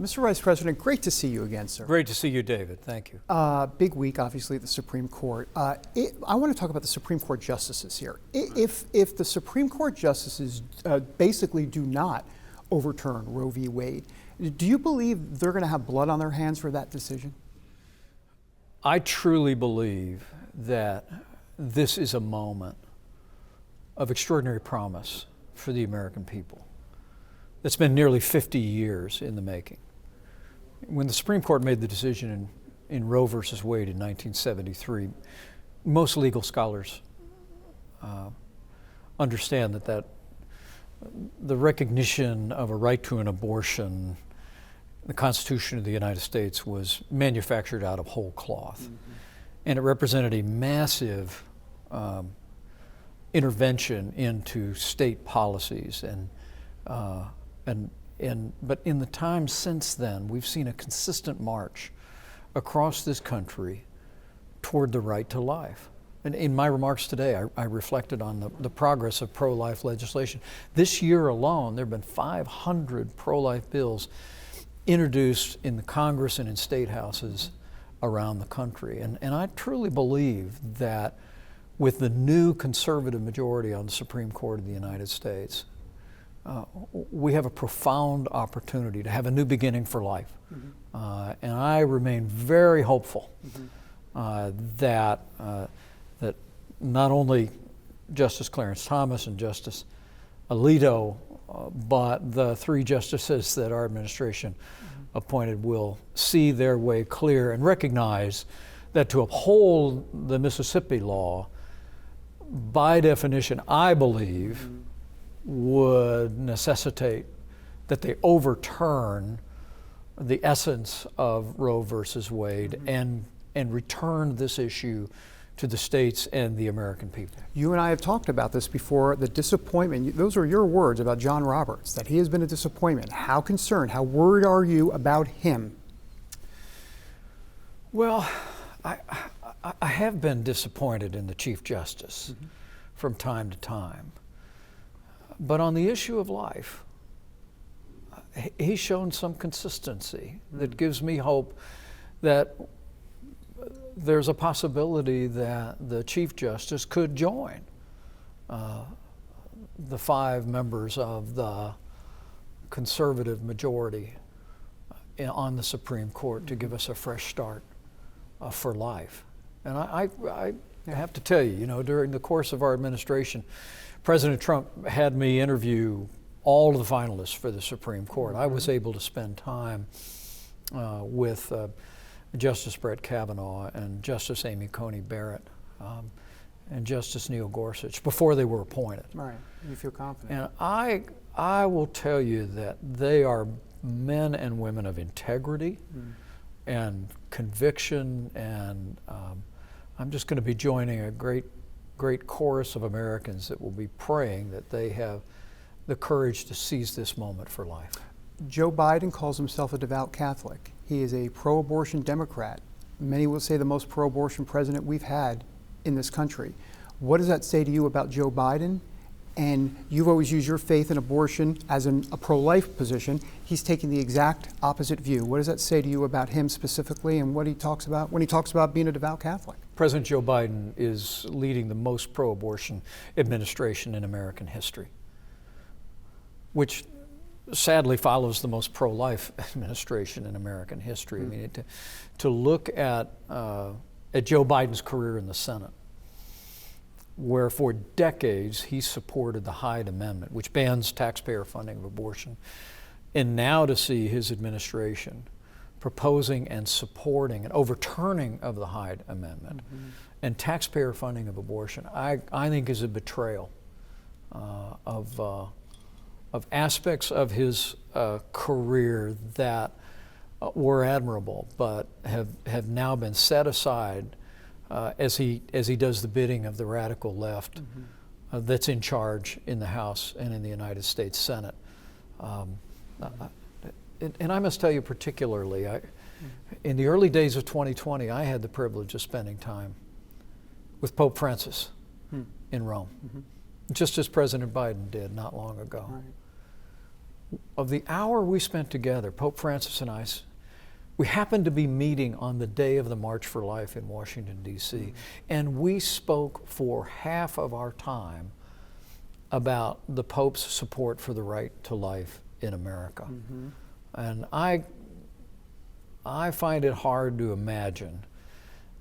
Mr. Vice President, great to see you again, sir. Great to see you, David. Thank you. Big week, obviously, at the Supreme Court. I want to talk about the Supreme Court justices here. If the Supreme Court justices basically do not overturn Roe v. Wade, do you believe they're going to have blood on their hands for that decision? I truly believe that this is a moment of extraordinary promise for the American people. It's been nearly 50 years in the making. When the Supreme Court made the decision in Roe versus Wade in 1973, most legal scholars understand that the recognition of a right to an abortion, the Constitution of the United States, was manufactured out of whole cloth. Mm-hmm. And it represented a massive intervention into state policies. But in the time since then, we've seen a consistent march across this country toward the right to life. And in my remarks today, I reflected on the progress of pro-life legislation. This year alone, there have been 500 pro-life bills introduced in the Congress and in state houses around the country. And I truly believe that with the new conservative majority on the Supreme Court of the United States, we have a profound opportunity to have a new beginning for life. Mm-hmm. And I remain very hopeful that not only Justice Clarence Thomas and Justice Alito, but the three justices that our administration appointed will see their way clear and recognize that to uphold the Mississippi law, by definition, I believe, would necessitate that they overturn the essence of Roe versus Wade and return this issue to the states and the American people. You and I have talked about this before, the disappointment. Those are your words about John Roberts, that he has been a disappointment. How concerned, how worried are you about him? Well, I have been disappointed in the Chief Justice from time to time. But on the issue of life, he's shown some consistency that gives me hope that there's a possibility that the Chief Justice could join the 5 members of the conservative majority on the Supreme Court to give us a fresh start for life. And I have to tell you, during the course of our administration, President Trump had me interview all of the finalists for the Supreme Court. I was able to spend time with Justice Brett Kavanaugh and Justice Amy Coney Barrett and Justice Neil Gorsuch before they were appointed. Right, you feel confident. And I will tell you that they are men and women of integrity and conviction, and I'm just going to be joining a great chorus of Americans that will be praying that they have the courage to seize this moment for life. Joe Biden calls himself a devout Catholic. He is a pro-abortion Democrat. Many will say the most pro-abortion president we've had in this country. What does that say to you about Joe Biden? And you've always used your faith in abortion as a pro-life position. He's taking the exact opposite view. What does that say to you about him specifically and what he talks about when he talks about being a devout Catholic? President Joe Biden is leading the most pro-abortion administration in American history, which sadly follows the most pro-life administration in American history. I mean, to look at Joe Biden's career in the Senate, where for decades he supported the Hyde Amendment, which bans taxpayer funding of abortion, and now to see his administration proposing and supporting an overturning of the Hyde Amendment and taxpayer funding of abortion, I think is a betrayal of aspects of his career that were admirable, but have now been set aside as he does the bidding of the radical left that's in charge in the House and in the United States Senate. And I must tell you particularly, in the early days of 2020, I had the privilege of spending time with Pope Francis in Rome, just as President Biden did not long ago. Right. of the hour we spent together, Pope Francis and I, we happened to be meeting on the day of the March for Life in Washington, D.C., and we spoke for half of our time about the Pope's support for the right to life in America. And I find it hard to imagine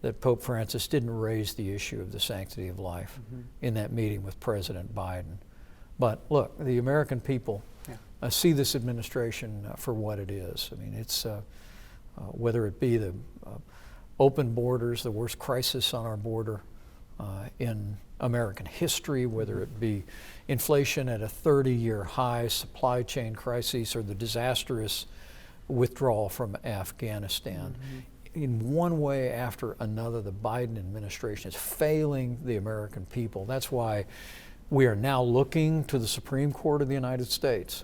that Pope Francis didn't raise the issue of the sanctity of life in that meeting with President Biden. But look, the American people see this administration for what it is. I mean, it's whether it be the open borders, the worst crisis on our border in American history, whether it be inflation at a 30-year high, supply chain crises, or the disastrous withdrawal from Afghanistan. In one way after another, the Biden administration is failing the American people. That's why we are now looking to the Supreme Court of the United States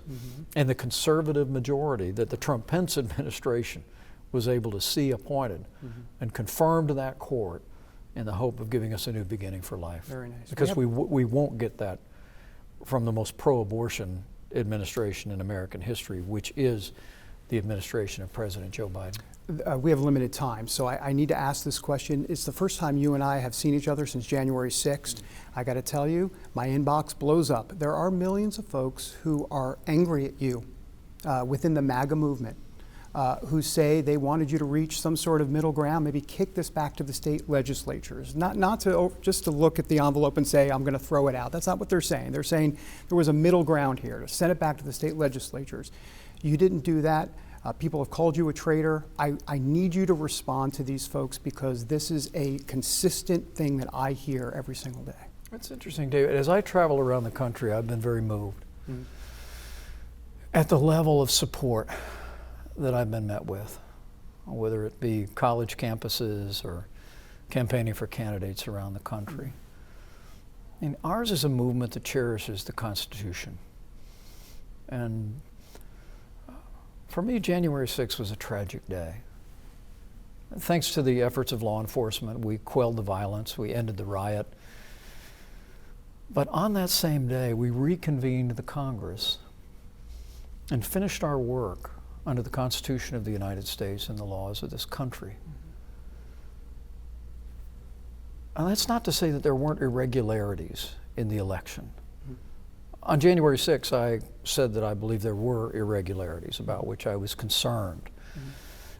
and the conservative majority that the Trump-Pence administration was able to see appointed and confirmed to that court in the hope of giving us a new beginning for life. Very nice. Because we won't get that from the most pro-abortion administration in American history, which is the administration of President Joe Biden. We have limited time, so I need to ask this question. It's the first time you and I have seen each other since January 6th. I got to tell you, my inbox blows up. There are millions of folks who are angry at you within the MAGA movement, who say they wanted you to reach some sort of middle ground, maybe kick this back to the state legislatures, not to just to look at the envelope and say, I'm going to throw it out. That's not what they're saying. They're saying there was a middle ground here, to send it back to the state legislatures. You didn't do that. People have called you a traitor. I need you to respond to these folks, because this is a consistent thing that I hear every single day. It's interesting, David. As I travel around the country, I've been very moved at the level of support that I've been met with, whether it be college campuses or campaigning for candidates around the country. I mean, ours is a movement that cherishes the Constitution. And for me, January 6th was a tragic day. Thanks to the efforts of law enforcement, we quelled the violence, we ended the riot. But on that same day, we reconvened the Congress and finished our work under the Constitution of the United States and the laws of this country. And that's not to say that there weren't irregularities in the election. On January 6th, I said that I believe there were irregularities about which I was concerned.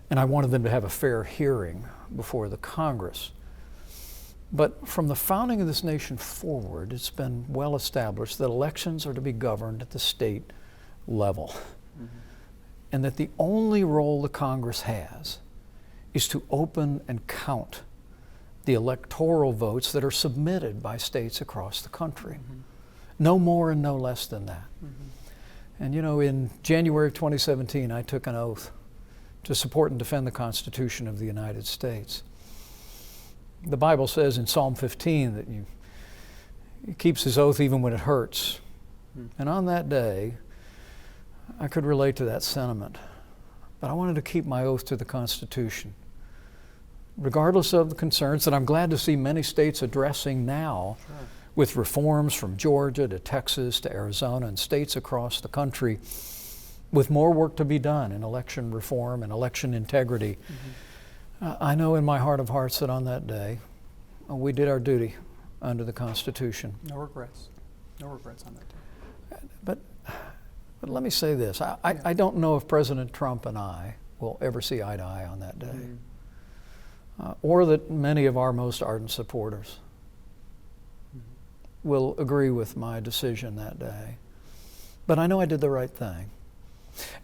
And I wanted them to have a fair hearing before the Congress. But from the founding of this nation forward, it's been well established that elections are to be governed at the state level. And that the only role the Congress has is to open and count the electoral votes that are submitted by states across the country. No more and no less than that. And you know, in January of 2017, I took an oath to support and defend the Constitution of the United States. The Bible says in Psalm 15 that he keeps his oath even when it hurts. And on that day, I could relate to that sentiment. But I wanted to keep my oath to the Constitution, regardless of the concerns that I'm glad to see many states addressing now, with reforms from Georgia to Texas to Arizona and states across the country, with more work to be done in election reform and election integrity. I know in my heart of hearts that on that day, we did our duty under the Constitution. No regrets. No regrets on that day. But let me say this. I don't know if President Trump and I will ever see eye to eye on that day, or that many of our most ardent supporters will agree with my decision that day. But I know I did the right thing.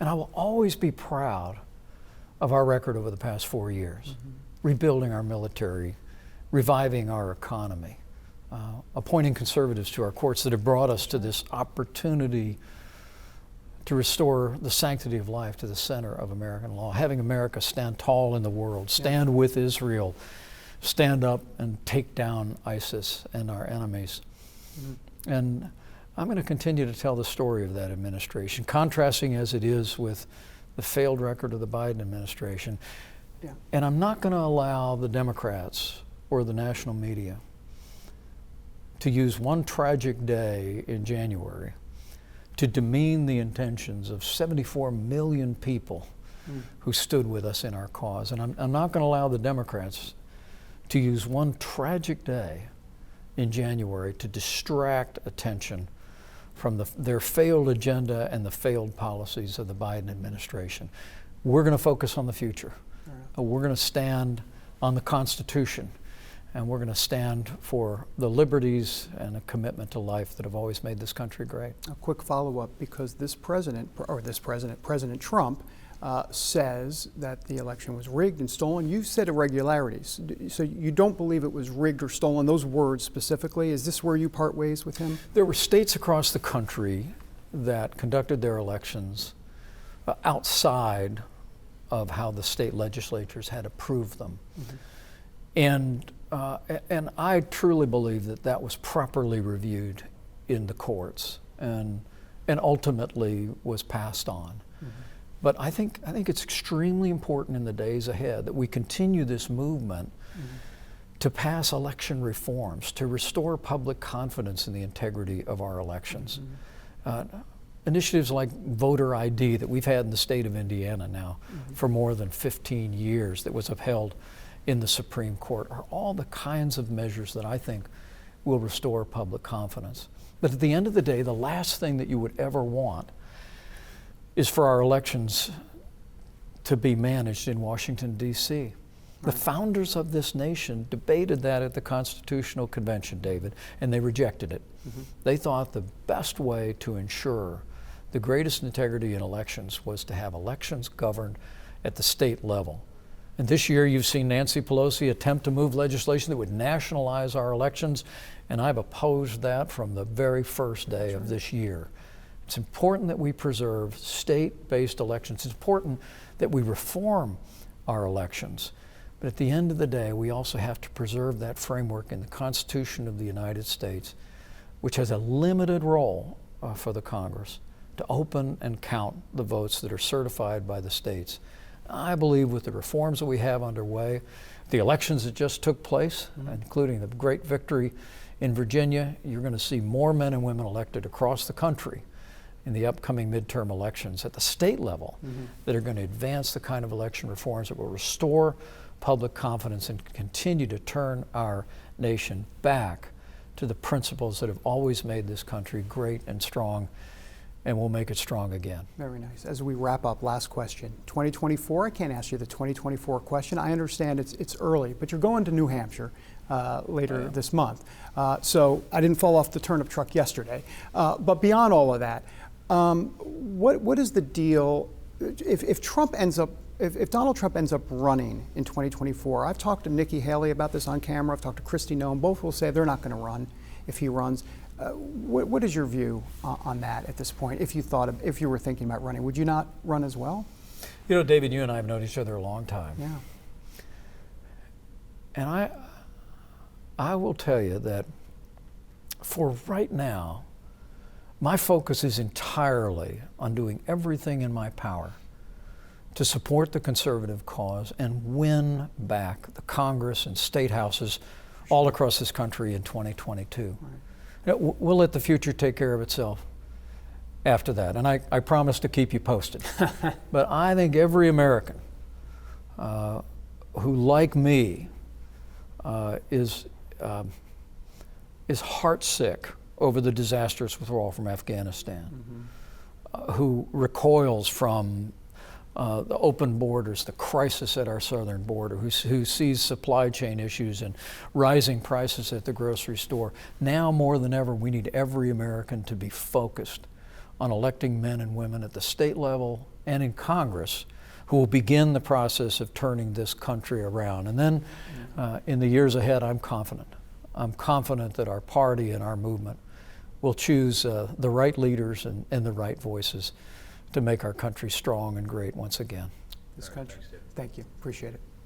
And I will always be proud of our record over the past 4 years, rebuilding our military, reviving our economy, appointing conservatives to our courts that have brought us to this opportunity to restore the sanctity of life to the center of American law, having America stand tall in the world, stand with Israel, stand up and take down ISIS and our enemies. And I'm going to continue to tell the story of that administration, contrasting as it is with the failed record of the Biden administration. And I'm not going to allow the Democrats or the national media to use one tragic day in January to demean the intentions of 74 million people who stood with us in our cause. And I'm not going to allow the Democrats to use one tragic day in January to distract attention from their failed agenda and the failed policies of the Biden administration. We're going to focus on the future. We're going to stand on the Constitution, and we're going to stand for the liberties and a commitment to life that have always made this country great. A quick follow-up, because President Trump says that the election was rigged and stolen. You said irregularities. So you don't believe it was rigged or stolen, those words specifically. Is this where you part ways with him? There were states across the country that conducted their elections outside of how the state legislatures had approved them. And I truly believe that that was properly reviewed in the courts and ultimately was passed on. But I think it's extremely important in the days ahead that we continue this movement to pass election reforms, to restore public confidence in the integrity of our elections. Initiatives like voter ID that we've had in the state of Indiana now for more than 15 years, that was upheld in the Supreme Court, are all the kinds of measures that I think will restore public confidence. But at the end of the day, the last thing that you would ever want is for our elections to be managed in Washington, D.C. The founders of this nation debated that at the Constitutional Convention, David, and they rejected it. They thought the best way to ensure the greatest integrity in elections was to have elections governed at the state level. And this year you've seen Nancy Pelosi attempt to move legislation that would nationalize our elections, and I've opposed that from the very first day of this year. It's important that we preserve state-based elections. It's important that we reform our elections. But at the end of the day, we also have to preserve that framework in the Constitution of the United States, which has a limited role for the Congress to open and count the votes that are certified by the states. I believe with the reforms that we have underway, the elections that just took place, including the great victory in Virginia, you're going to see more men and women elected across the country in the upcoming midterm elections at the state level that are going to advance the kind of election reforms that will restore public confidence and continue to turn our nation back to the principles that have always made this country great and strong, and will make it strong again. Very nice. As we wrap up, last question. 2024, I can't ask you the 2024 question. I understand it's early, but you're going to New Hampshire later this month. So I didn't fall off the turnip truck yesterday. But beyond all of that, what is the deal if Donald Trump ends up running in 2024? I've talked to Nikki Haley about this on camera. I've talked to Kristi Noem. Both will say they're not going to run if he runs. What is your view on that at this point? If you were thinking about running, would you not run as well? You know, David, you and I have known each other a long time. Yeah. And I will tell you that for right now, my focus is entirely on doing everything in my power to support the conservative cause and win back the Congress and state houses all across this country in 2022. Right. We'll let the future take care of itself after that, and I promise to keep you posted. But I think every American who, like me, is heartsick over the disastrous withdrawal from Afghanistan, who recoils from the open borders, the crisis at our southern border, who sees supply chain issues and rising prices at the grocery store. Now more than ever, we need every American to be focused on electing men and women at the state level and in Congress who will begin the process of turning this country around. And then in the years ahead, I'm confident. I'm confident that our party and our movement will choose the right leaders and the right voices to make our country strong and great once again. This country. Thank you. Appreciate it.